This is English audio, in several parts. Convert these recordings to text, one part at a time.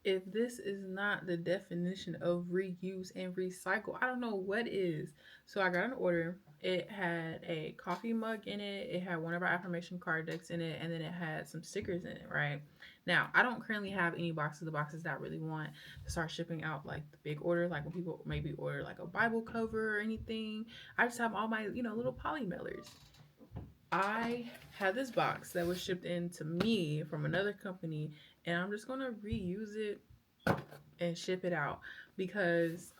If this is not the definition of reuse and recycle, I don't know what is. So I got an order. It had a coffee mug in it. It had one of our affirmation card decks in it, and then it had some stickers in it. Right now, I don't currently have any boxes. The boxes that I really want to start shipping out, like the big order, like when people maybe order like a Bible cover or anything. I just have all my little poly mailers. I had this box that was shipped in to me from another company, and I'm just gonna reuse it and ship it out because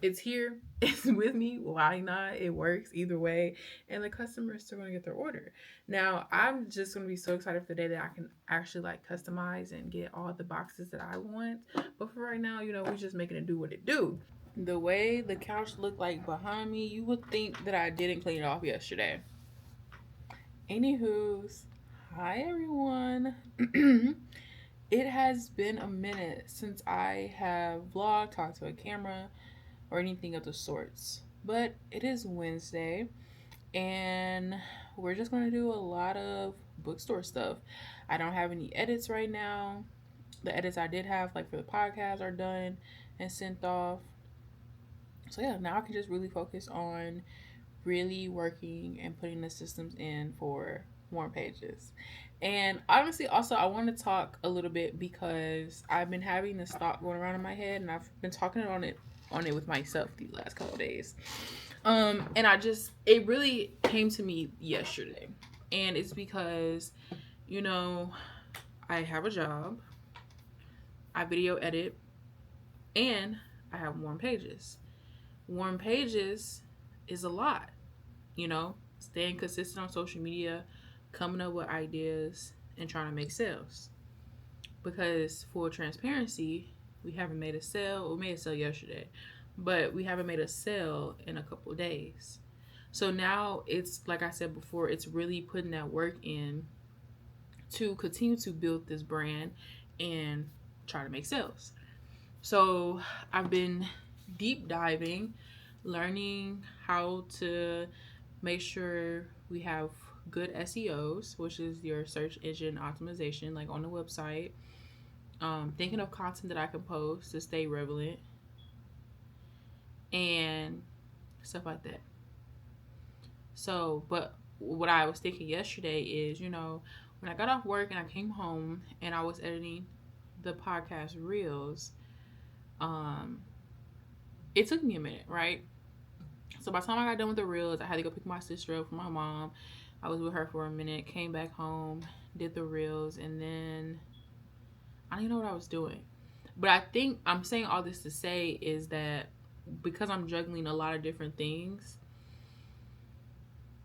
it's here, it's with me. Why not? It works either way, and the customer is still gonna get their order. Now I'm just gonna be so excited for the day that I can actually like customize and get all the boxes that I want. But for right now, we're just making it do what it do. The way the couch looked like behind me, you would think that I didn't clean it off yesterday. Anywho's, hi everyone. It has been a minute since I have vlogged, talked to a camera, or anything of the sorts. But it is Wednesday, and we're just going to do a lot of bookstore stuff. I don't have any edits right now. The edits I did have, like for the podcast, are done and sent off. So, yeah, now I can just really focus on really working and putting the systems in for more pages. And honestly, also, I want to talk a little bit because I've been having this thought going around in my head, and I've been talking on it with myself these last couple of days. And it really came to me yesterday, and it's because you know I have a job, I video edit, and I have warm pages. Warm pages is a lot, staying consistent on social media, coming up with ideas, and trying to make sales. Because for transparency, we haven't made a sale. We made a sale yesterday, but we haven't made a sale in a couple of days. So now it's like I said before, it's really putting that work in to continue to build this brand and try to make sales. So I've been deep diving, learning how to make sure we have good SEOs, which is your search engine optimization, like on the website. Thinking of content that I can post to stay relevant and stuff like that. So, but what I was thinking yesterday is, when I got off work and I came home and I was editing the podcast reels, um, it took me a minute, right? So by the time I got done with the reels, I had to go pick my sister up from my mom. I was with her for a minute, came back home, did the reels, and then I don't even know what I was doing. But I think I'm saying all this to say is that because I'm juggling a lot of different things,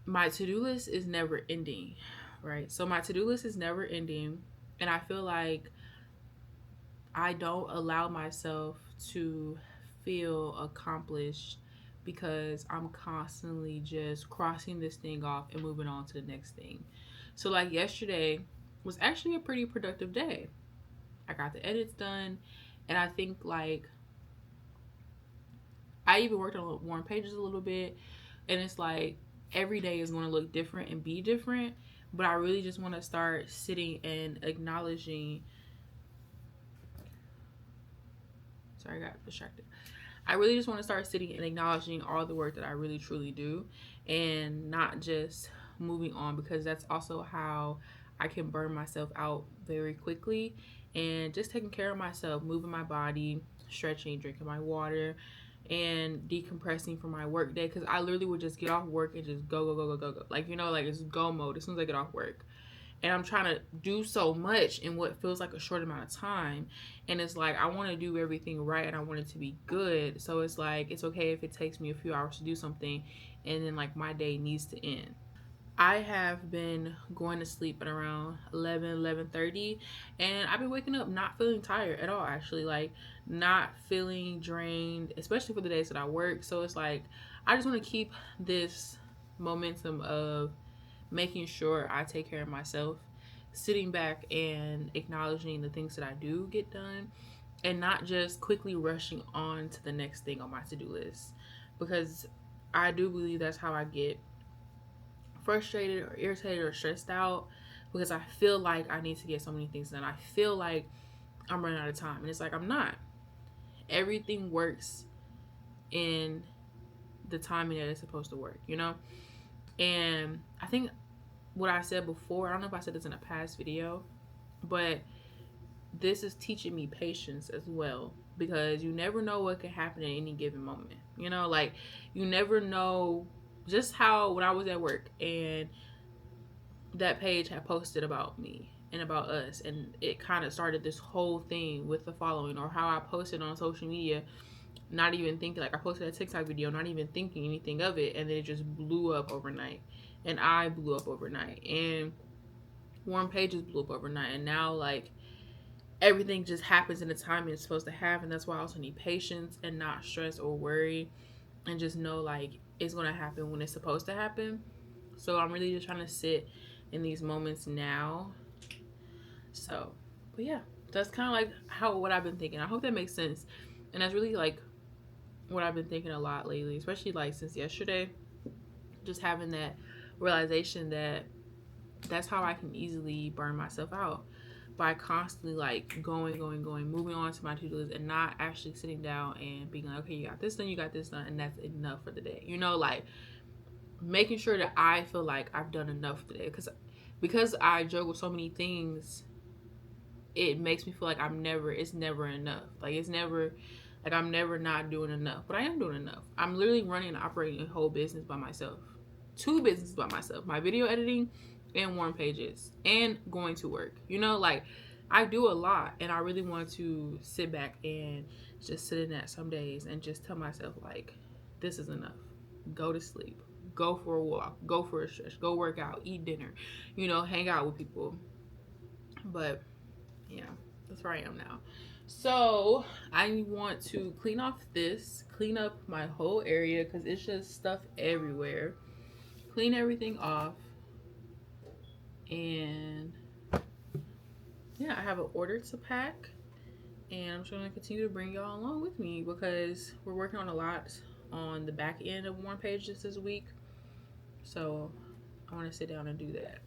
my to-do list is never ending, right? So my to-do list is never ending, and I feel like I don't allow myself to feel accomplished because I'm constantly just crossing this thing off and moving on to the next thing. So like yesterday was actually a pretty productive day. I got the edits done, and I think like I even worked on warm pages a little bit, and it's like every day is going to look different and be different, but I really just want to start sitting and acknowledging. Sorry, I got distracted. I really just want to start sitting and acknowledging all the work that I really truly do and not just moving on, because that's also how I can burn myself out very quickly. And just taking care of myself, moving my body, stretching, drinking my water, and decompressing from my work day, because I literally would just get off work and just go, go, go, go, go, go. Like, like it's go mode as soon as I get off work. And I'm trying to do so much in what feels like a short amount of time. And it's like I want to do everything right and I want it to be good. So it's like it's okay if it takes me a few hours to do something and then like my day needs to end. I have been going to sleep at around 11:30, and I've been waking up not feeling tired at all, actually, like not feeling drained, especially for the days that I work. So it's like I just want to keep this momentum of making sure I take care of myself, sitting back and acknowledging the things that I do get done, and not just quickly rushing on to the next thing on my to do list. Because I do believe that's how I get frustrated or irritated or stressed out, because I feel like I need to get so many things done. I feel like I'm running out of time. And it's like, I'm not. Everything works in the timing that it's supposed to work, you know? And I think what I said before, I don't know if I said this in a past video, but this is teaching me patience as well, because you never know what can happen at any given moment. You know, like, you never know. Just how when I was at work and that page had posted about me and about us, and it kind of started this whole thing with the following, or how I posted on social media, not even thinking, like I posted a TikTok video, not even thinking anything of it, and then it just blew up overnight, and I blew up overnight, and warm pages blew up overnight, and now like everything just happens in the time it's supposed to have. And that's why I also need patience and not stress or worry, and just know like it's gonna happen when it's supposed to happen. So I'm really just trying to sit in these moments now. So, but yeah, that's kind of like how what I've been thinking. I hope that makes sense. And that's really like what I've been thinking a lot lately, especially like since yesterday, just having that realization that that's how I can easily burn myself out, by constantly like going, moving on to my to-do list, and not actually sitting down and being like, okay, you got this done, you got this done, and that's enough for the day. You know, like making sure that I feel like I've done enough for the day, because I juggle so many things, it makes me feel like it's never enough. Like it's never, like I'm never not doing enough, but I am doing enough. I'm literally running and operating a whole business by myself, two businesses by myself, my video editing and warm pages, and going to work. You know, like I do a lot, and I really want to sit back and just sit in that some days and just tell myself like, this is enough. Go to sleep, go for a walk, go for a stretch, go work out, eat dinner, you know, hang out with people. But yeah, that's where I am now. So I want to clean up my whole area, because it's just stuff everywhere. Clean everything off. And yeah, I have an order to pack. And I'm just going to continue to bring y'all along with me, because we're working on a lot on the back end of Warm Pages this week. So I want to sit down and do that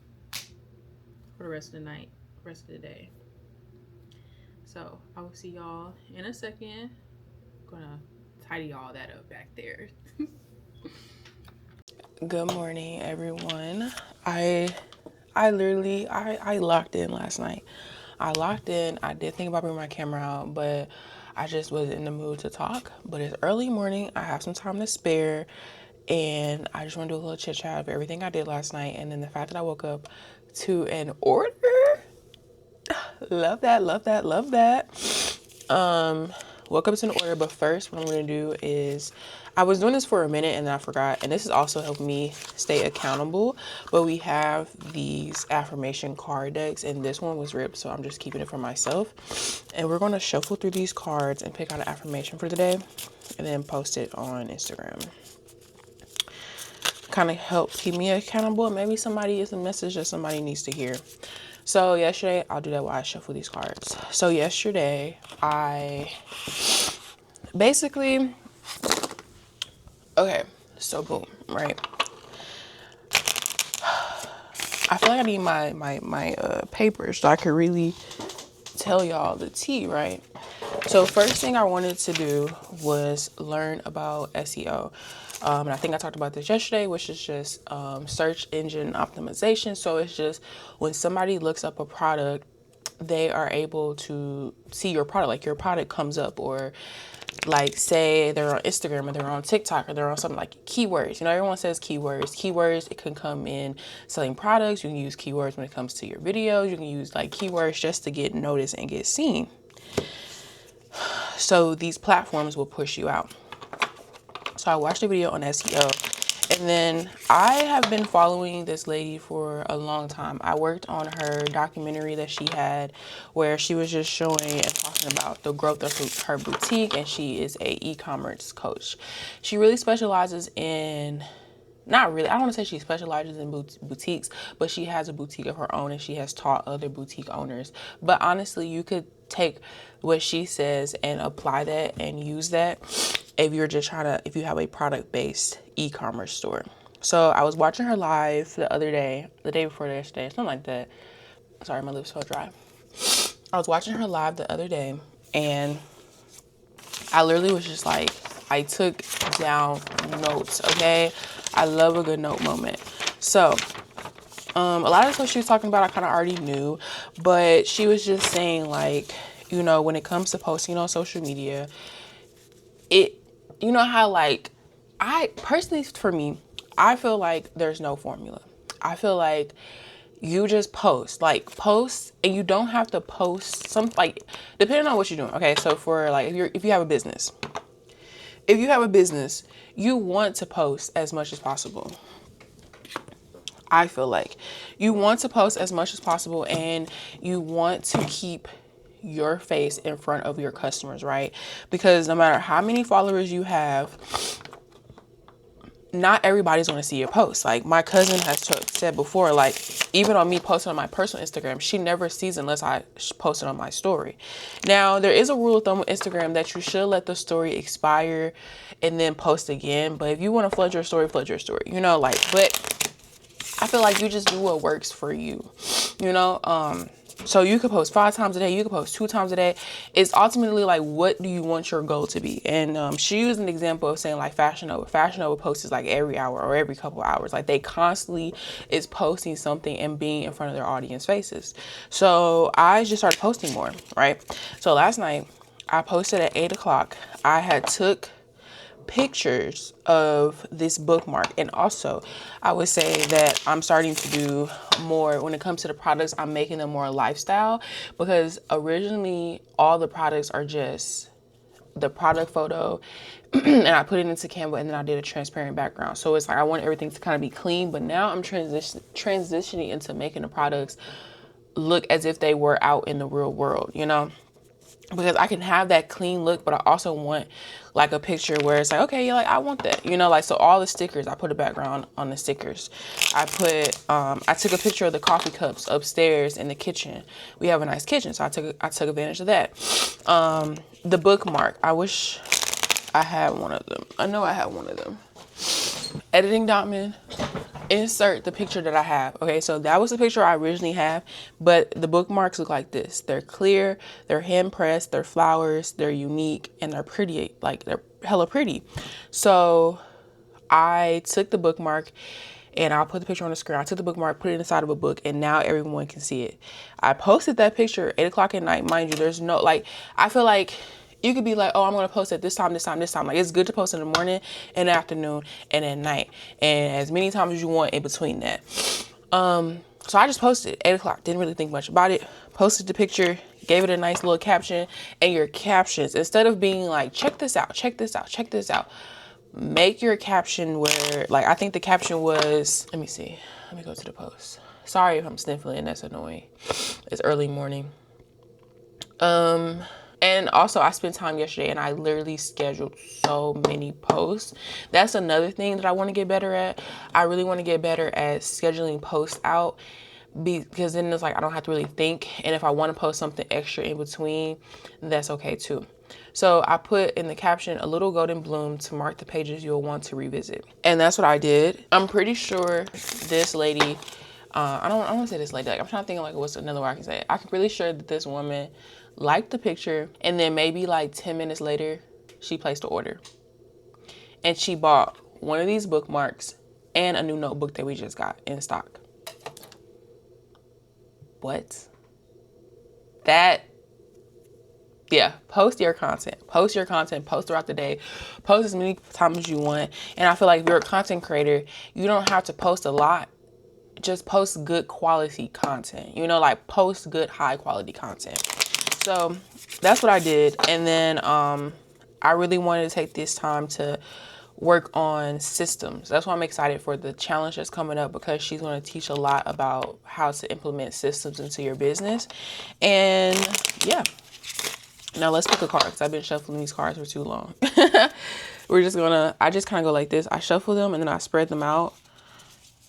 for the rest of the night, rest of the day. So I will see y'all in a second. I'm gonna tidy all that up back there. Good morning, everyone. I literally I locked in last night. I locked in. I did think about bringing my camera out, but I just wasn't in the mood to talk. But it's early morning. I have some time to spare, and I just want to do a little chit chat of everything I did last night, and then the fact that I woke up to an order. Love that, love that, love that. Woke up to an order, but first what I'm going to do is, I was doing this for a minute and then I forgot, and this has also helped me stay accountable, but we have these affirmation card decks, and this one was ripped, so I'm just keeping it for myself. And we're going to shuffle through these cards and pick out an affirmation for the day, and then post it on Instagram. Kind of helps keep me accountable, and maybe somebody is a message that somebody needs to hear. So yesterday, I'll do that while I shuffle these cards. So yesterday, basically, okay, so boom, right? I feel like I need my papers so I could really tell y'all the tea, right? So first thing I wanted to do was learn about SEO. And I think I talked about this yesterday, which is just search engine optimization. So it's just when somebody looks up a product, they are able to see your product, like your product comes up, or like say they're on Instagram or they're on TikTok or they're on something like keywords. You know, everyone says keywords. It can come in selling products. You can use keywords when it comes to your videos. You can use like keywords just to get noticed and get seen. So these platforms will push you out. So I watched a video on SEO, and then I have been following this lady for a long time. I worked on her documentary that she had, where she was just showing and talking about the growth of her boutique, and she is a e-commerce coach. She really specializes in, not really, I don't want to say she specializes in boutiques, but she has a boutique of her own, and she has taught other boutique owners. But honestly, you could take what she says and apply that and use that if you're just if you have a product-based e-commerce store. So I was watching her live the other day, the day before yesterday, something like that. Sorry, my lips felt dry. I was watching her live the other day, and I literally was just like, I took down notes, okay? I love a good note moment. So, a lot of the stuff she was talking about, I kind of already knew, but she was just saying, like, you know, when it comes to posting on social media, you know how, like, I personally, for me, I feel like there's no formula. I feel like you just post, and you don't have to post like, depending on what you're doing. Okay, so for like, if you have a business, you want to post as much as possible. I feel like you want to post as much as possible, and you want to keep your face in front of your customers, right? Because no matter how many followers you have, not everybody's going to see your post. Like my cousin has said before, like even on me posting on my personal Instagram, she never sees unless I post it on my story. Now, there is a rule of thumb with Instagram that you should let the story expire and then post again. But if you want to flood your story, you know, like, but I feel like you just do what works for you, you know? So you could post 5 times a day. You could post 2 times a day. It's ultimately like, what do you want your goal to be? And she used an example of saying like Fashion Nova. Fashion Nova posts like every hour or every couple hours. Like they constantly is posting something and being in front of their audience faces. So I just started posting more, right? So last night I posted at 8 o'clock. I had took pictures of this bookmark, and also I would say that I'm starting to do more when it comes to the products. I'm making them more lifestyle, because originally all the products are just the product photo and I put it into Canva, and then I did a transparent background. So it's like I want everything to kind of be clean, but now I'm transitioning into making the products look as if they were out in the real world, you know? Because I can have that clean look, but I also want like a picture where it's like, okay, like I want that, you know, like, so all the stickers, I put a background on the stickers. I took a picture of the coffee cups upstairs in the kitchen. We have a nice kitchen, so I took advantage of that. The bookmark, I wish I had one of them. I know I had one of them. Editing document, insert the picture that I have. Okay, so that was the picture I originally have, but the bookmarks look like this. They're clear, they're hand pressed, they're flowers, they're unique, and they're pretty, like they're hella pretty. So I took the bookmark and I'll put the picture on the screen. I took the bookmark, put it inside of a book, and now everyone can see it. I posted that picture 8 o'clock at night. Mind you, there's no, like, I feel like you could be like, oh, I'm going to post it this time. Like, it's good to post in the morning, in the afternoon, and at night. And as many times as you want in between that. So I just posted 8 o'clock. Didn't really think much about it. Posted the picture, gave it a nice little caption. And your captions, instead of being like, check this out, make your caption where, like, I think the caption was, let me see. Let me go to the post. Sorry if I'm sniffling. That's annoying. It's early morning. And also I spent time yesterday and I literally scheduled so many posts. That's another thing that I want to get better at. I really want to get better at scheduling posts out, because then it's like I don't have to really think. And if I want to post something extra in between, that's okay too. So I put in the caption, a little golden bloom to mark the pages you'll want to revisit. And that's what I did. I'm pretty sure this lady, I don't want to say this lady, like, I'm trying to think like what's another way I can say it. I'm pretty sure that this woman liked the picture, and then maybe like 10 minutes later, she placed an order. And she bought one of these bookmarks and a new notebook that we just got in stock. What? Yeah, post your content. Post throughout the day. Post as many times as you want. And I feel like if you're a content creator, you don't have to post a lot. Just post good quality content. You know, like post good high quality content. So that's what I did. And then I really wanted to take this time to work on systems. That's why I'm excited for the challenge that's coming up, because she's going to teach a lot about how to implement systems into your business. And yeah. Now let's pick a card, because I've been shuffling these cards for too long. I just kind of go like this. I shuffle them and then I spread them out.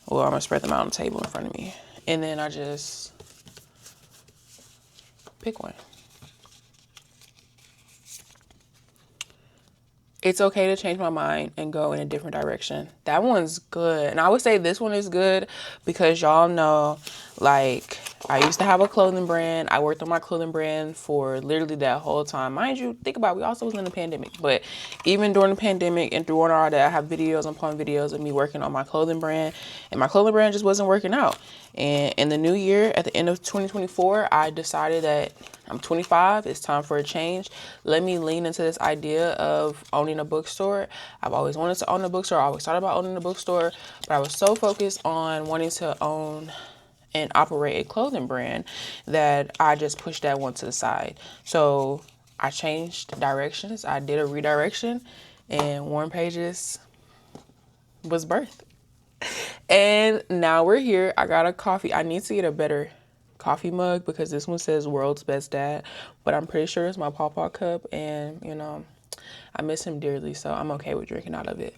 Well, I'm going to spread them out on the table in front of me. And then I just pick one. It's okay to change my mind and go in a different direction. That one's good. And I would say this one is good because y'all know, like, I used to have a clothing brand. I worked on my clothing brand for literally that whole time. Mind you, think about it, we also was in the pandemic. But even during the pandemic and through all that, I have videos upon videos of me working on my clothing brand. And my clothing brand just wasn't working out. And in the new year, at the end of 2024, I decided that I'm 25. It's time for a change. Let me lean into this idea of owning a bookstore. I've always wanted to own a bookstore. I always thought about owning a bookstore. But I was so focused on wanting to own and operate a clothing brand that I just pushed that one to the side. So I changed directions. I did a redirection, and Warm Pages was birthed. And now we're here. I got a coffee. I need to get a better coffee mug because this one says world's best dad, but I'm pretty sure it's my pawpaw cup, and you know, I miss him dearly, so I'm okay with drinking out of it.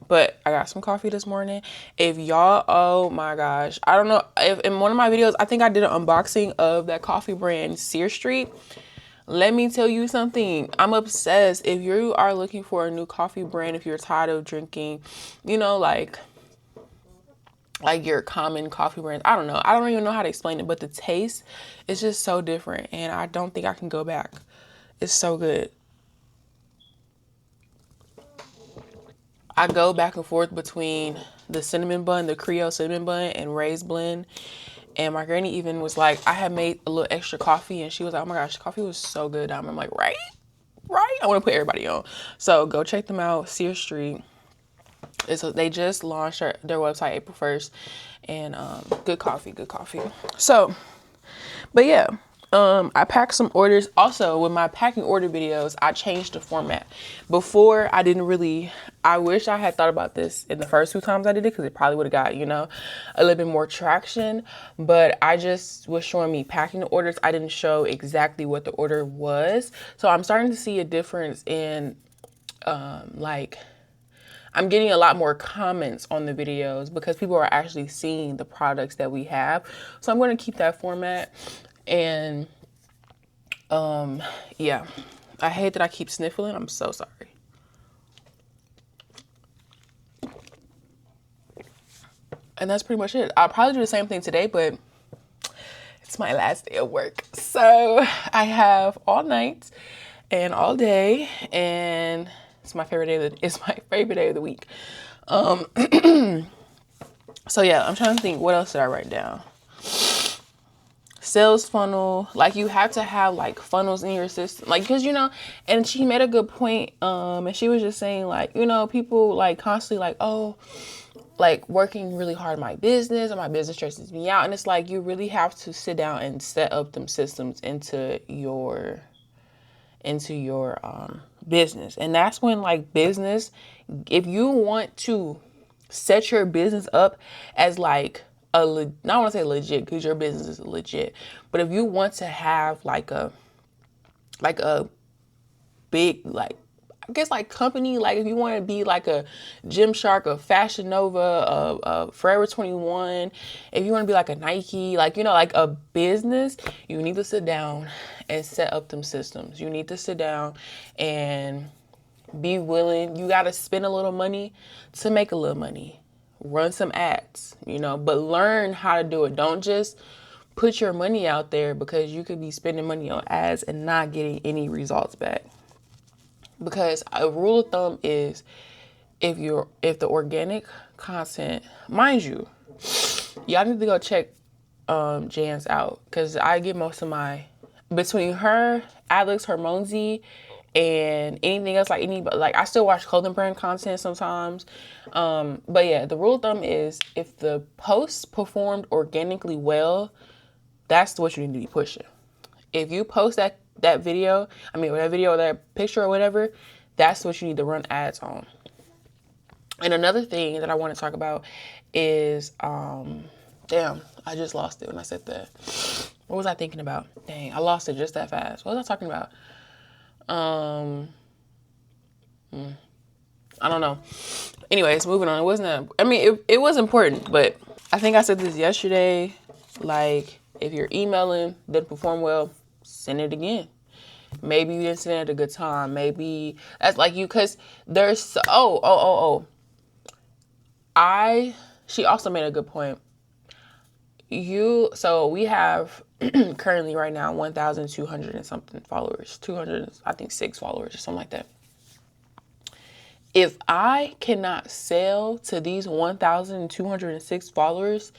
But I got some coffee this morning. If y'all, oh my gosh, I don't know if in one of my videos, I think I did an unboxing of that coffee brand, Sear Street. Let me tell you something. I'm obsessed. If you are looking for a new coffee brand, if you're tired of drinking, you know, like your common coffee brands, I don't know. I don't even know how to explain it, but the taste is just so different, and I don't think I can go back. It's so good. I go back and forth between the cinnamon bun, the Creole cinnamon bun, and Ray's blend. And my granny even was like, I had made a little extra coffee, and she was like, oh my gosh, coffee was so good. I'm like, right? I want to put everybody on. So go check them out, Sear Street. They just launched their website April 1st, and good coffee. So, but yeah. I packed some orders. Also, with my packing order videos, I changed the format. Before, I wish I had thought about this in the first 2 times I did it, because it probably would have got, you know, a little bit more traction. But I just was showing me packing the orders. I didn't show exactly what the order was. So I'm starting to see a difference in, I'm getting a lot more comments on the videos because people are actually seeing the products that we have. So I'm going to keep that format. And yeah, I hate that I keep sniffling. I'm so sorry. And that's pretty much it. I'll probably do the same thing today, but it's my last day of work. So I have all night and all day, and it's my favorite day of the week. So yeah, I'm trying to think, what else did I write down? Sales funnel, like you have to have like funnels in your system, like, because you know, and she made a good point, and she was just saying, like, you know, people like constantly like, oh, like working really hard in my business, or my business stresses me out. And it's like, you really have to sit down and set up them systems into your business. And that's when, like, business, if you want to set your business up as like I want to say legit, because your business is legit, but if you want to have like a big, like, I guess like company, like if you want to be like a Gymshark, a Fashion Nova, a Forever 21, if you want to be like a Nike, like, you know, like a business, you need to sit down and set up them systems. You need to sit down and be willing. You got to spend a little money to make a little money. Run some ads, you know, but learn how to do it. Don't just put your money out there, because you could be spending money on ads and not getting any results back. Because a rule of thumb is, if the organic content, mind you, y'all need to go check Jan's out, because I get most of my, between her, Alex, Hormonesy, and anything else, like I still watch clothing brand content sometimes. But yeah, the rule of thumb is, if the post performed organically well, that's what you need to be pushing. If you post that video, or that picture or whatever, that's what you need to run ads on. And another thing that I want to talk about is, damn, I just lost it when I said that. What was I thinking about? Dang, I lost it just that fast. What was I talking about? I don't know. Anyways, moving on. It was important, but I think I said this yesterday. Like, if your emailing didn't perform well, send it again. Maybe you didn't send it at a good time. Maybe that's like you, because there's, she also made a good point. So we have currently right now 1,200 and something followers, 200, I think 6 followers or something like that. If I cannot sell to these 1,206 followers,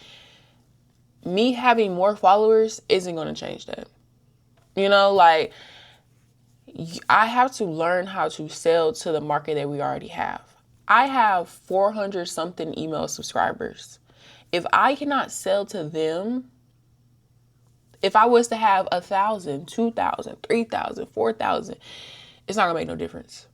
me having more followers isn't going to change that. You know, like, I have to learn how to sell to the market that we already have. I have 400 something email subscribers. If I cannot sell to them, if I was to have 1,000, 2,000, 3,000, 4,000, it's not gonna make no difference.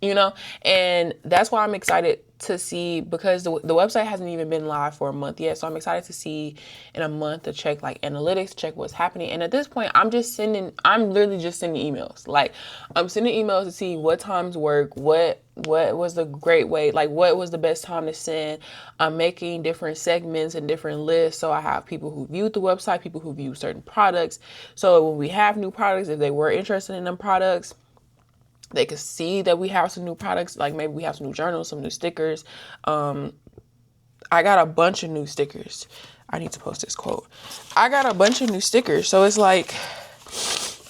You know, and that's why I'm excited to see, because the website hasn't even been live for a month yet. So I'm excited to see in a month to check like analytics, check what's happening. And at this point, I'm literally just sending emails. Like, I'm sending emails to see what times work, what was the great way, like what was the best time to send. I'm making different segments and different lists. So I have people who viewed the website, people who view certain products. So when we have new products, if they were interested in them products, they could see that we have some new products. Like maybe we have some new journals, some new stickers. I got a bunch of new stickers. I need to post this quote. I got a bunch of new stickers. So it's like,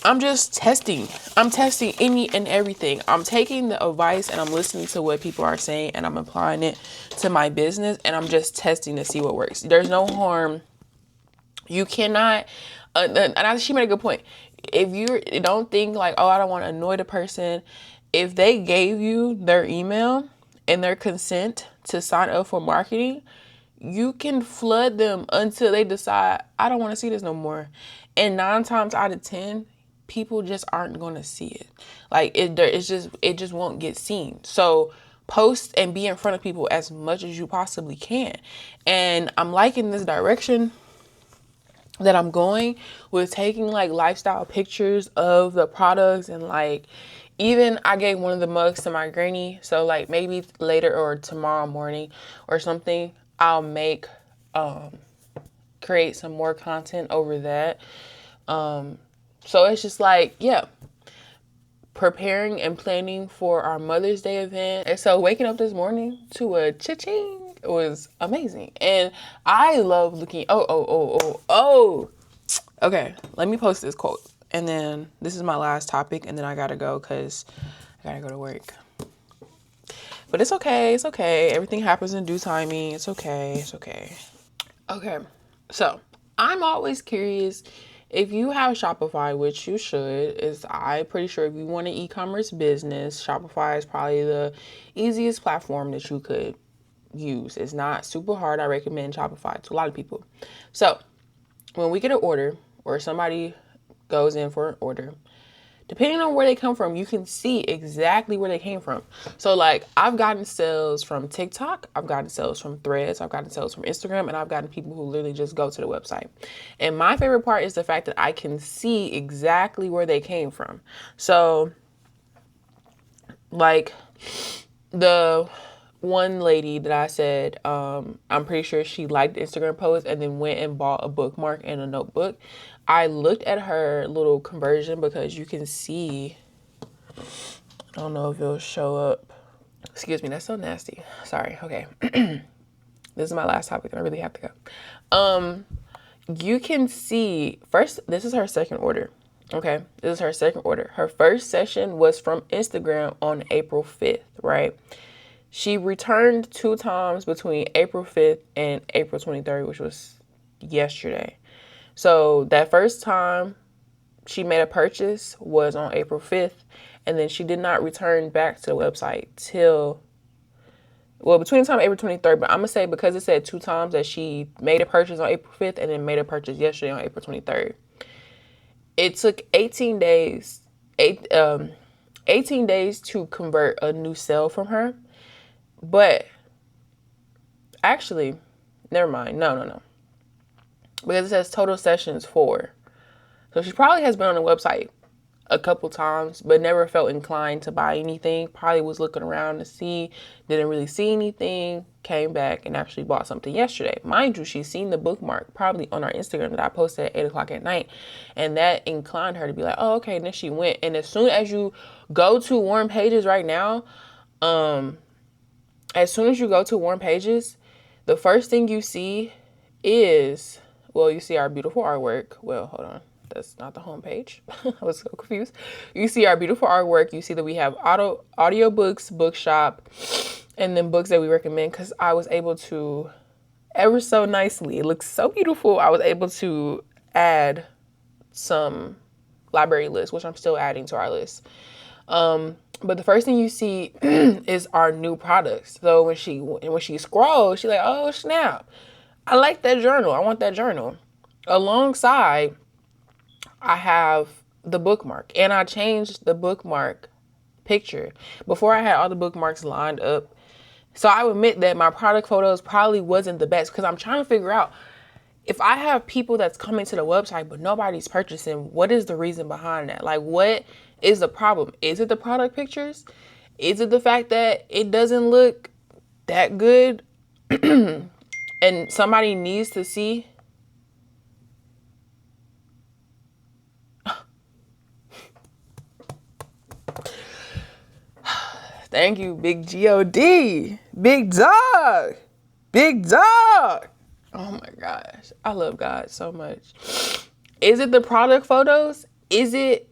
I'm just testing. I'm testing any and everything. I'm taking the advice and I'm listening to what people are saying and I'm applying it to my business, and I'm just testing to see what works. There's no harm. You cannot, and she made a good point. If you don't think like, oh, I don't want to annoy the person, if they gave you their email and their consent to sign up for marketing, you can flood them until they decide, I don't want to see this no more. And 9 times out of 10, people just aren't going to see it. Like it just won't get seen. So post and be in front of people as much as you possibly can. And I'm liking this direction that I'm going with, taking like lifestyle pictures of the products. And like, even I gave one of the mugs to my granny. So like maybe later or tomorrow morning or something, I'll create some more content over that. So it's just like, yeah, preparing and planning for our Mother's Day event. And so waking up this morning to a cha-ching was amazing. And I love looking, okay, let me post this quote. And then this is my last topic, and then I gotta go because I gotta go to work. But it's okay, it's okay. Everything happens in due timing. It's okay, it's okay. Okay, so I'm always curious, if you have Shopify, which you should, I'm pretty sure if you want an e-commerce business, Shopify is probably the easiest platform that you could use. It's not super hard. I recommend Shopify to a lot of people. So when we get an order or somebody goes in for an order, depending on where they come from, you can see exactly where they came from. So like, I've gotten sales from TikTok, I've gotten sales from Threads, I've gotten sales from Instagram, and I've gotten people who literally just go to the website. And my favorite part is the fact that I can see exactly where they came from. So like, the one lady that I said, I'm pretty sure she liked the Instagram post and then went and bought a bookmark and a notebook. I looked at her little conversion because you can see, I don't know if it'll show up. Excuse me, that's so nasty. Sorry, okay. This is my last topic. I really have to go. You can see, first, this is her second order. Okay, this is her second order. Her first session was from Instagram on April 5th, right? She returned 2 times between April 5th and April 23rd, which was yesterday. So that first time she made a purchase was on April 5th, and then she did not return back to the website till, well, between the time April 23rd, but I'm going to say because it said 2 times that she made a purchase on April 5th and then made a purchase yesterday on April 23rd. It took 18 days, 18 days to convert a new sale from her. But actually, never mind. No. Because it says total sessions 4. So she probably has been on the website a couple times, but never felt inclined to buy anything. Probably was looking around to see, didn't really see anything, came back and actually bought something yesterday. Mind you, she's seen the bookmark probably on our Instagram that I posted at 8 o'clock at night. And that inclined her to be like, oh, okay. And then she went. And as soon as you go to Warm Pages right now, as soon as you go to Warm Pages, the first thing you see is, well, you see our beautiful artwork. Well, hold on. That's not the homepage. I was so confused. You see our beautiful artwork. You see that we have audiobooks, bookshop, and then books that we recommend, because I was able to, ever so nicely, it looks so beautiful, I was able to add some library lists, which I'm still adding to our list. But the first thing you see is our new products. So when she scrolls, she's like, oh snap, I like that journal. I want that journal. Alongside, I have the bookmark, and I changed the bookmark picture. Before, I had all the bookmarks lined up. So I admit that my product photos probably wasn't the best, because I'm trying to figure out, if I have people that's coming to the website but nobody's purchasing, what is the reason behind that? Like, what is the problem? Is it the product pictures? Is it the fact that it doesn't look that good and somebody needs to see? Thank you, Big God. Big dog. Big dog. Oh my gosh. I love God so much. Is it the product photos?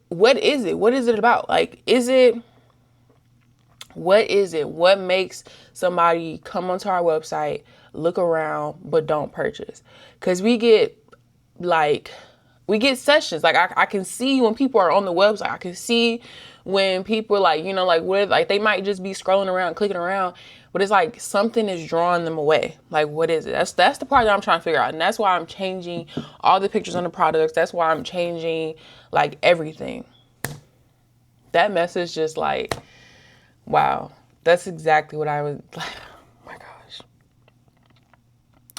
What is it? What is it about? Like, what is it? What makes somebody come onto our website, look around, but don't purchase? Because we get sessions. Like, I can see when people are on the website. I can see when people they might just be scrolling around, clicking around, but it's like something is drawing them away. Like, what is it? That's the part that I'm trying to figure out. And that's why I'm changing all the pictures on the products. That's why I'm changing like everything. That message just like, wow, that's exactly what I was like. Oh my gosh.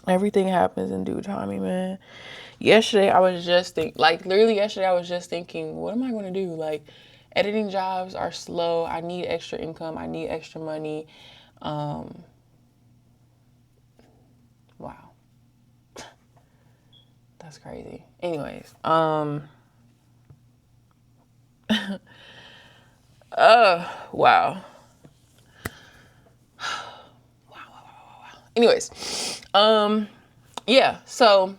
Everything happens in due timing, man. Yesterday, I was just thinking, what am I going to do? Like, editing jobs are slow. I need extra income. I need extra money. Wow. That's crazy. Anyways, wow. Wow. Anyways, yeah, so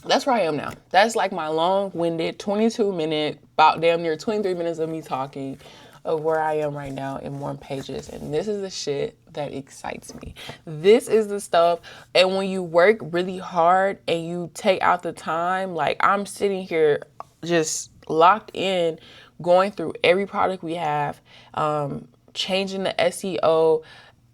that's where I am now. That's like my long-winded 22-minute, about damn near 23 minutes of me talking of where I am right now in one pages. And this is the shit that excites me. This is the stuff. And when you work really hard and you take out the time, like, I'm sitting here just locked in, going through every product we have, changing the SEO.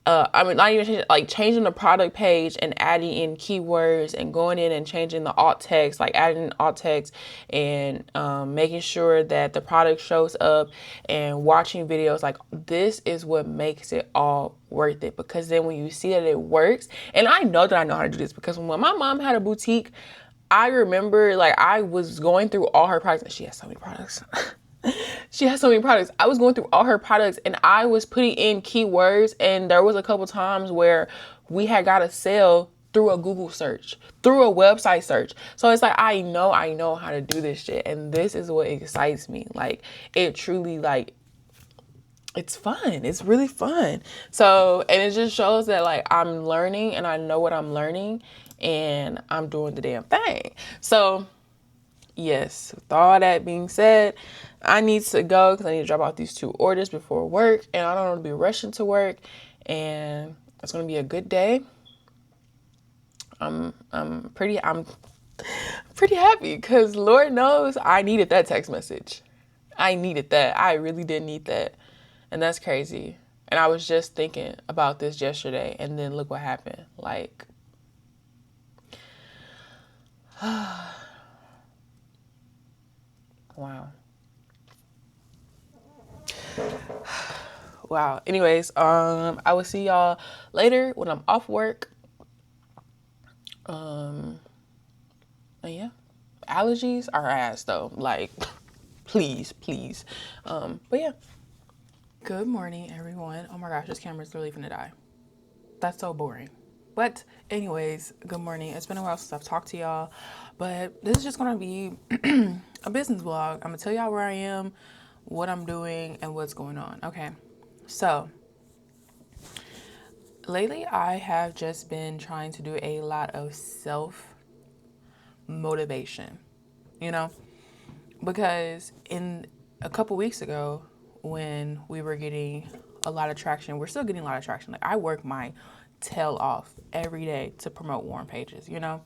Not even changing the product page and adding in keywords, and going in and changing the alt text, like adding alt text, and making sure that the product shows up, and watching videos. Like, this is what makes it all worth it, because then when you see that it works, and I know that I know how to do this, because when my mom had a boutique, I remember, like, I was going through all her products, and she has so many products. She has so many products. I was going through all her products, and I was putting in keywords, and there was a couple times where we had got a sale through a Google search, through a website search. So it's like, I know how to do this shit, and this is what excites me. Like, it truly, like, it's fun. It's really fun. So, and it just shows that, like, I'm learning, and I know what I'm learning, and I'm doing the damn thing. So, yes, with all that being said, I need to go because I need to drop off these 2 orders before work, and I don't want to be rushing to work, and it's going to be a good day. I'm pretty happy, because Lord knows I needed that text message. I needed that. I really did need that. And that's crazy. And I was just thinking about this yesterday, and then look what happened. Like, wow. Wow. Anyways, I will see y'all later when I'm off work. And yeah, allergies are ass though. Like, please. But yeah. Good morning, everyone. Oh my gosh, this camera's really finna die. That's so boring. But anyways, good morning. It's been a while since I've talked to y'all, but this is just gonna be a business vlog. I'm gonna tell y'all where I am, what I'm doing, and what's going on. Okay, so Lately, I have just been trying to do a lot of self motivation, you know, because in a couple weeks ago, when we were getting a lot of traction, we're still getting a lot of traction. Like, I work my tail off every day to promote Warm Pages, you know.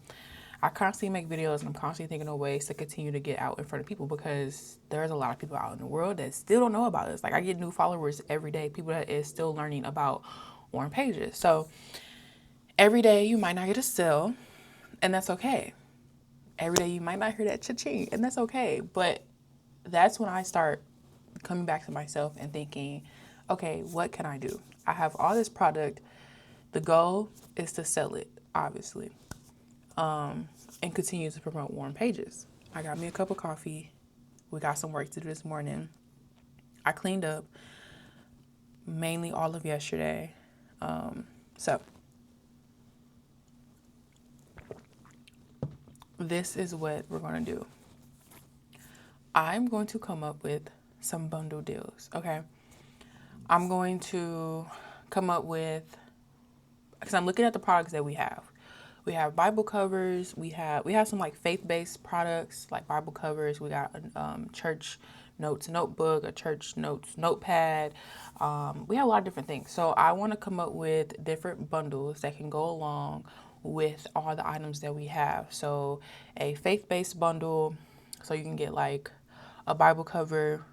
I constantly make videos and I'm constantly thinking of ways to continue to get out in front of people because there's a lot of people out in the world that still don't know about this. Like, I get new followers every day, people that is still learning about Warm Pages. So every day you might not get a sale, and that's okay. Every day you might not hear that cha-ching, and that's okay. But that's when I start coming back to myself and thinking, okay, what can I do? I have all this product. The goal is to sell it, obviously, and continue to promote Warm Pages. I got me a cup of coffee. We got some work to do this morning. I cleaned up mainly all of yesterday. So this is what we're going to do. I'm going to come up with some bundle deals, okay? I'm going to come up with, because I'm looking at the products that we have. We have Bible covers. We have some like faith-based products like Bible covers. We got a church notes notebook, a church notes notepad. We have a lot of different things. So I want to come up with different bundles that can go along with all the items that we have. So a faith-based bundle, so you can get like a Bible cover,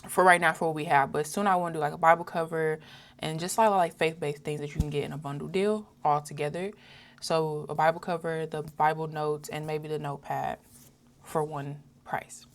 for right now for what we have, but soon I want to do like a Bible cover and just like faith-based things that you can get in a bundle deal all together. So a Bible cover, the Bible notes, and maybe the notepad for one price.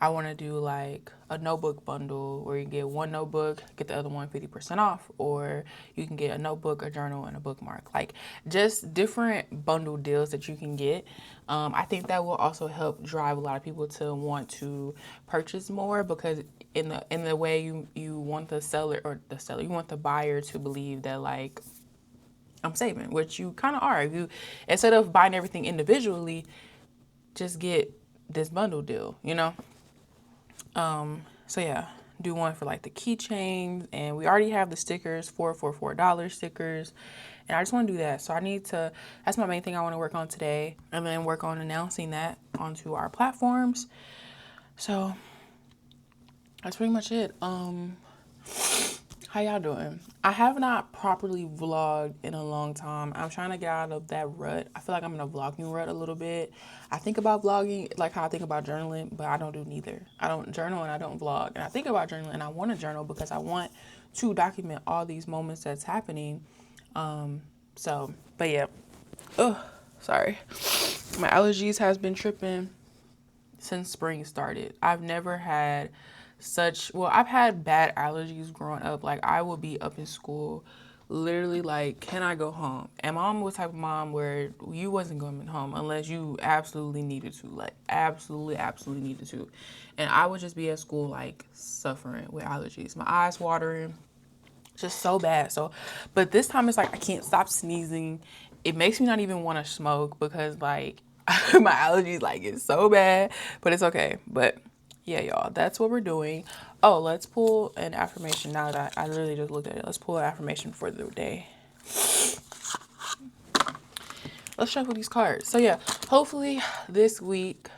I want to do like a notebook bundle where you get one notebook, get the other one 50% off, or you can get a notebook, a journal, and a bookmark. Like just different bundle deals that you can get. I think that will also help drive a lot of people to want to purchase more because in the way you want you want the buyer to believe that like I'm saving, which you kind of are. If you instead of buying everything individually, just get this bundle deal, you know. So yeah, do one for like the keychains, and we already have the stickers, $4 stickers, and I just want to do that. So that's my main thing I want to work on today, and then work on announcing that onto our platforms. So that's pretty much it. How y'all doing? I have not properly vlogged in a long time. I'm trying to get out of that rut. I feel like I'm in a vlogging rut a little bit. I think about vlogging like how I think about journaling, but I don't do neither. I don't journal and I don't vlog. And I think about journaling and I want to journal because I want to document all these moments that's happening. But yeah. Oh, sorry. My allergies has been tripping since spring started. I've never had I've had bad allergies growing up. Like I would be up in school literally like, can I go home? And my mom was the type of mom where you wasn't going home unless you absolutely needed to, like absolutely needed to. And I would just be at school like suffering with allergies, my eyes watering, just so bad. So, but this time it's like I can't stop sneezing. It makes me not even want to smoke because like my allergies like it's so bad, but it's okay. But yeah, y'all, that's what we're doing. Oh, let's pull an affirmation now that I literally just looked at it. Let's pull an affirmation for the day. Let's shuffle these cards. So yeah, hopefully this week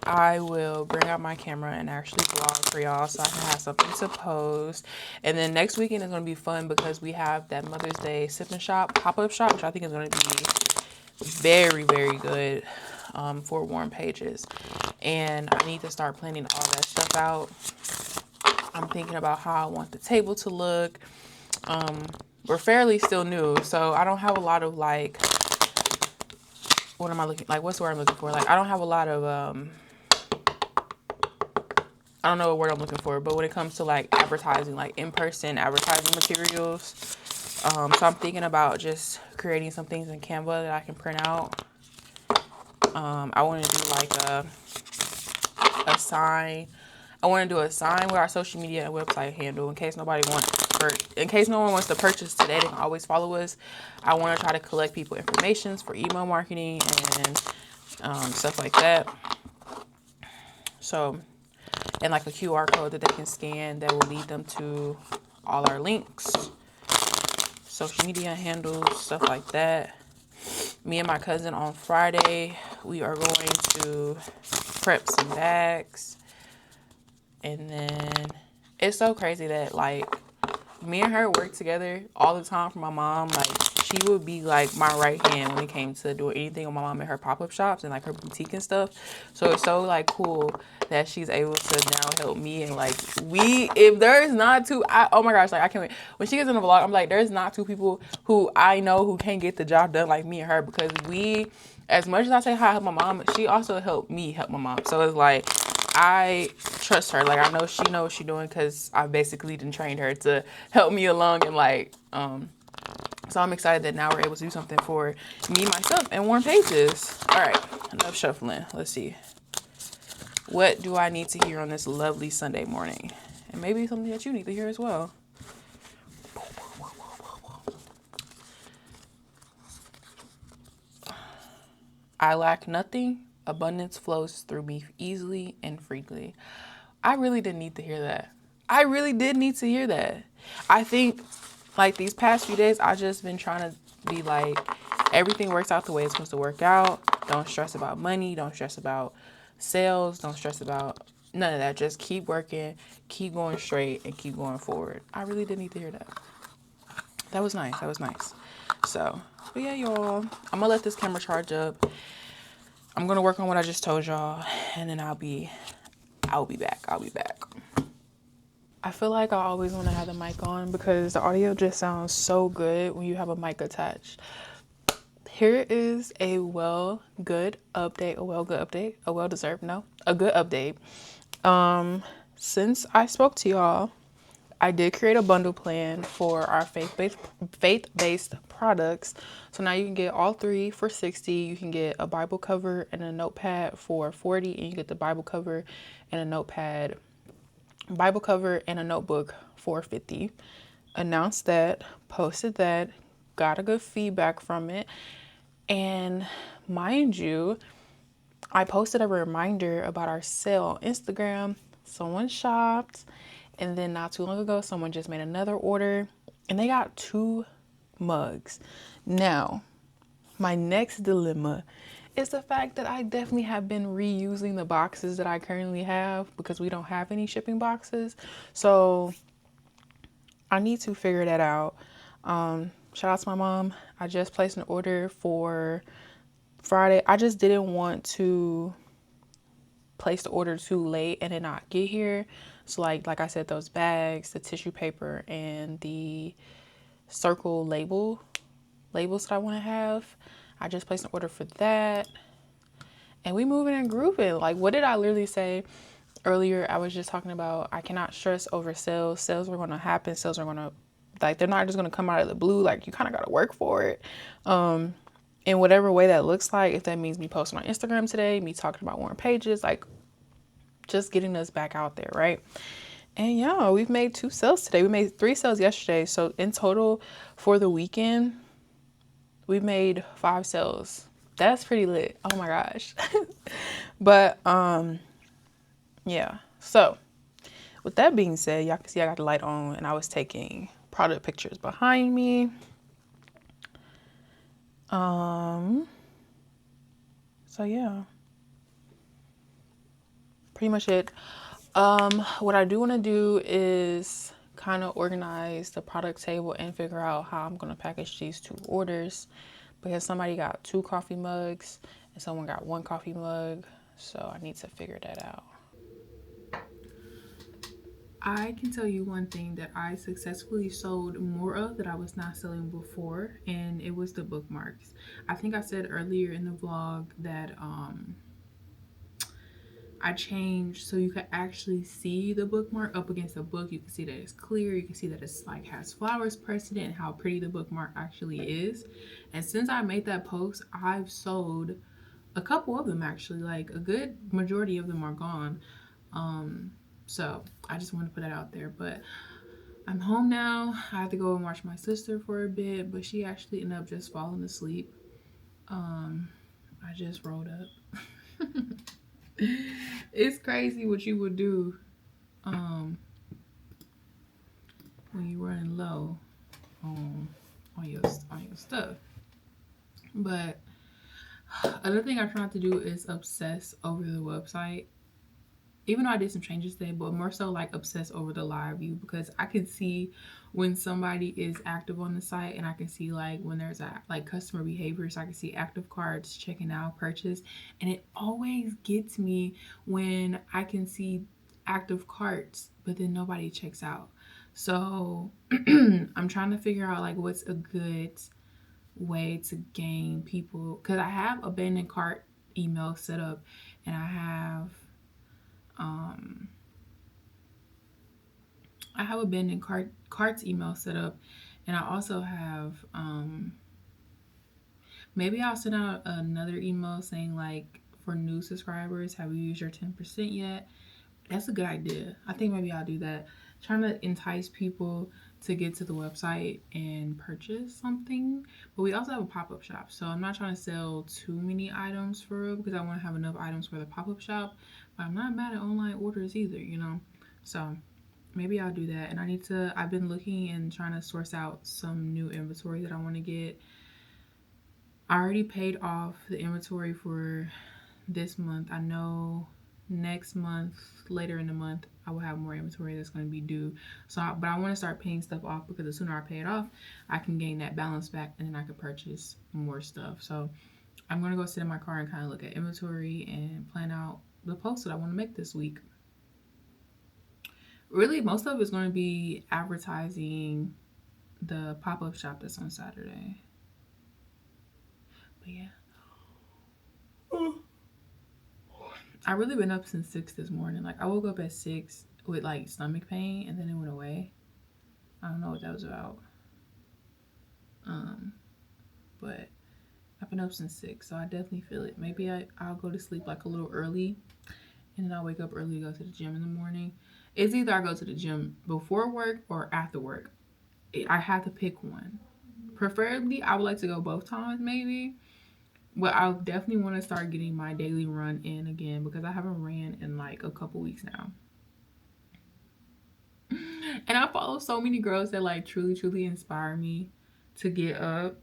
I will bring out my camera and actually vlog for y'all so I can have something to post. And then next weekend is going to be fun because we have that Mother's Day sip and shop, pop-up shop, which I think is going to be very, very good for Warm Pages. And I need to start planning all that stuff out. I'm thinking about how I want the table to look. We're fairly still new, so I don't have a lot of like, what am I looking, like what's the word I'm looking for? Like I don't have a lot of, I don't know what word I'm looking for, but when it comes to like advertising, like in-person advertising materials, so I'm thinking about just creating some things in Canva that I can print out. I want to do like a sign. I want to do a sign with our social media and website handle in case no one wants to purchase today. They can always follow us. I want to try to collect people information for email marketing and stuff like that. So and like a QR code that they can scan that will lead them to all our links, social media handles, stuff like that. Me and my cousin on Friday, we are going to prep some bags. And then it's so crazy that like me and her work together all the time for my mom. Like she would be like my right hand when it came to doing anything with my mom in her pop-up shops and like her boutique and stuff. So it's so like cool that she's able to now help me, and like if there's not two, oh my gosh, like I can't wait. When she gets in the vlog, I'm like, there's not two people who I know who can get the job done like me and her, because as much as I say hi, help my mom, she also helped me help my mom. So it's like I trust her. Like I know she knows what she's doing because I basically done trained her to help me along, and like so I'm excited that now we're able to do something for me, myself, and Warm Pages. All right, enough shuffling. Let's see. What do I need to hear on this lovely Sunday morning? And maybe something that you need to hear as well. I lack nothing. Abundance flows through me easily and freely. I really didn't need to hear that. I really did need to hear that. I think like these past few days, I've just been trying to be like, everything works out the way it's supposed to work out. Don't stress about money. Don't stress about sales. Don't stress about none of that. Just keep working, keep going straight, and keep going forward. I really did need to hear that. That was nice. That was nice. So, but yeah, y'all, I'm gonna let this camera charge up. I'm gonna work on what I just told y'all, and then I'll be back. I'll be back. I feel like I always want to have the mic on because the audio just sounds so good when you have a mic attached. Here is a good update, a good update. Since I spoke to y'all, I did create a bundle plan for our faith-based products. So now you can get all three for $60. You can get a Bible cover and a notepad for $40, and you get the Bible cover and a notebook for $50. Announced that, posted that, got a good feedback from it. And mind you, I posted a reminder about our sale on Instagram. Someone shopped, and then not too long ago, someone just made another order, and they got 2 mugs. Now, my next dilemma is the fact that I definitely have been reusing the boxes that I currently have because we don't have any shipping boxes. So I need to figure that out. Shout out to my mom. I just placed an order for Friday. I just didn't want to place the order too late and it not get here. So like I said, those bags, the tissue paper, and the circle labels that I want to have, I just placed an order for that. And we moving and grooving. Like, what did I literally say earlier? I was just talking about I cannot stress over sales. Sales are going to happen. Sales are going to, like, they're not just going to come out of the blue. Like, you kind of got to work for it. In whatever way that looks like, if that means me posting on Instagram today, me talking about Warm Pages, like, just getting us back out there, right? And yeah, we've made 2 sales today. We made 3 sales yesterday. So in total for the weekend, we made 5 sales. That's pretty lit. Oh my gosh. But yeah. So with that being said, y'all can see I got the light on and I was taking product pictures behind me. So yeah. Pretty much it. What I do want to do is kind of organize the product table and figure out how I'm going to package these 2 orders, because somebody got 2 coffee mugs and someone got 1 coffee mug. So I need to figure that out. I can tell you one thing that I successfully sold more of that I was not selling before, and it was the bookmarks. I think I said earlier in the vlog that I changed so you can actually see the bookmark up against the book. You can see that it's clear. You can see that it's like has flowers pressed in it and how pretty the bookmark actually is. And since I made that post, I've sold a couple of them actually. Like a good majority of them are gone. So I just want to put that out there. But I'm home now. I have to go and watch my sister for a bit, but she actually ended up just falling asleep. I just rolled up. It's crazy what you would do um when you're running low on on your stuff. But another thing I try not to do is obsess over the website. Even though I did some changes today, but more so like obsess over the live view, because I can see when somebody is active on the site, and I can see like when there's like customer behavior, so I can see active cards, checking out, purchase, and it always gets me when I can see active carts but then nobody checks out. So I'm trying to figure out like what's a good way to gain people, because I have abandoned cart email set up, and um I have abandoned carts email set up, and I also have maybe I'll send out another email saying like, for new subscribers, have you used your 10% yet? That's a good idea. I think maybe I'll do that. Trying to entice people to get to the website and purchase something. But we also have a pop-up shop, so I'm not trying to sell too many items for real, because I want to have enough items for the pop-up shop. But I'm not mad at online orders either. So maybe I'll do that. And I've been looking and trying to source out some new inventory that I want to get. I already paid off the inventory for this month. I know next month, later in the month, I will have more inventory that's going to be due. But I want to start paying stuff off, because the sooner I pay it off, I can gain that balance back, and then I can purchase more stuff. So I'm going to go sit in my car and kind of look at inventory and plan out the post that I want to make this week. Really, most of it's going to be advertising the pop-up shop that's on Saturday. But yeah. I really been up since 6 this morning. Like, I woke up at 6 with like stomach pain, and then it went away. I don't know what that was about. But I've been up since 6, so I definitely feel it. Maybe I'll go to sleep like a little early, and then I'll wake up early to go to the gym in the morning. It's either I go to the gym before work or after work. I have to pick one. Preferably, I would like to go both times, maybe. But I definitely want to start getting my daily run in again, because I haven't ran in like a couple weeks now. And I follow so many girls that like truly, truly inspire me to get up.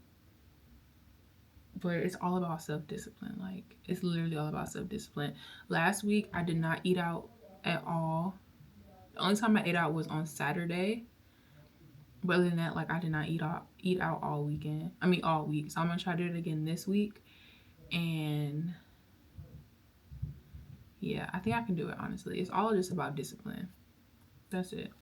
But it's all about self-discipline. Like, it's literally all about self-discipline. Last week, I did not eat out at all. The only time I ate out was on Saturday. But other than that, like, I did not eat out all weekend. I mean, all week. So I'm gonna try to do it again this week. And yeah, I think I can do it, honestly. It's all just about discipline. That's it.